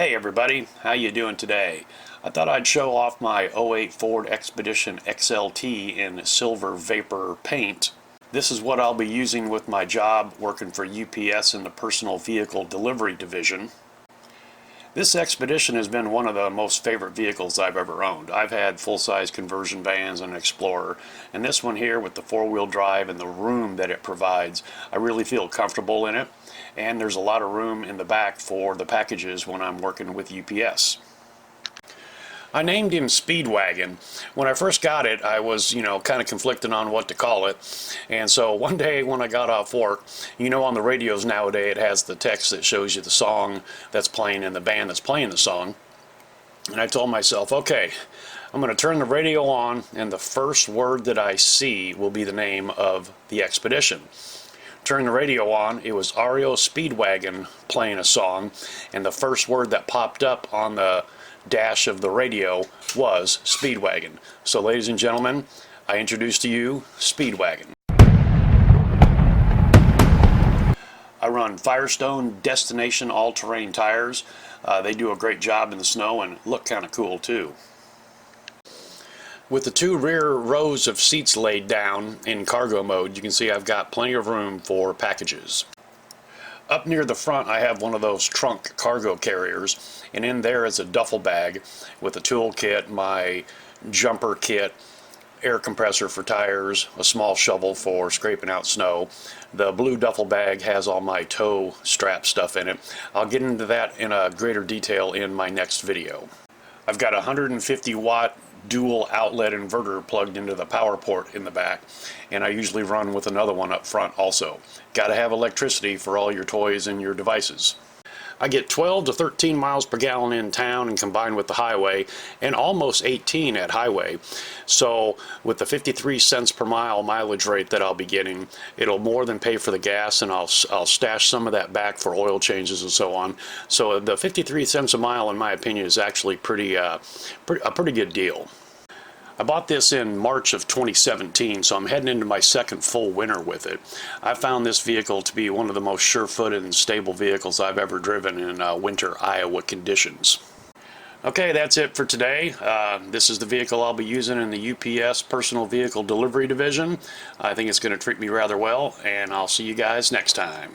Hey everybody, how you doing today? I thought I'd show off my '08 Ford Expedition XLT in silver vapor paint. This is what I'll be using with my job working for UPS in the personal vehicle delivery division. This Expedition has been one of the most favorite vehicles I've ever owned. I've had full-size conversion vans and an Explorer, and this one here with the four-wheel drive and the room that it provides, I really feel comfortable in it. And there's a lot of room in the back for the packages when I'm working with UPS. I named him Speedwagon. When I first got it, I was, kind of conflicted on what to call it. And so one day when I got off work, on the radios nowadays it has the text that shows you the song that's playing and the band that's playing the song. And I told myself, okay, I'm going to turn the radio on and the first word that I see will be the name of the Expedition. Turned the radio on, it was REO Speedwagon playing a song, and the first word that popped up on the dash of the radio was Speedwagon. So ladies and gentlemen, I introduce to you Speedwagon. I run Firestone Destination all-terrain tires. They do a great job in the snow and look kind of cool too. With the two rear rows of seats laid down in cargo mode, you can see I've got plenty of room for packages. Up near the front I have one of those trunk cargo carriers, and in there is a duffel bag with a tool kit, my jumper kit, air compressor for tires, a small shovel for scraping out snow. The blue duffel bag has all my tow strap stuff in it. I'll get into that in a greater detail in my next video. I've got a 150 watt dual outlet inverter plugged into the power port in the back, and I usually run with another one up front also. Gotta have electricity for all your toys and your devices. I get 12 to 13 miles per gallon in town and combined with the highway, and almost 18 at highway. So with the 53 cents per mile mileage rate that I'll be getting, it'll more than pay for the gas, and I'll stash some of that back for oil changes and so on. So the 53 cents a mile, in my opinion, is actually a pretty good deal. I bought this in March of 2017, so I'm heading into my second full winter with it. I found this vehicle to be one of the most sure-footed and stable vehicles I've ever driven in winter Iowa conditions. Okay, that's it for today. This is the vehicle I'll be using in the UPS personal vehicle delivery division. I think it's going to treat me rather well, and I'll see you guys next time.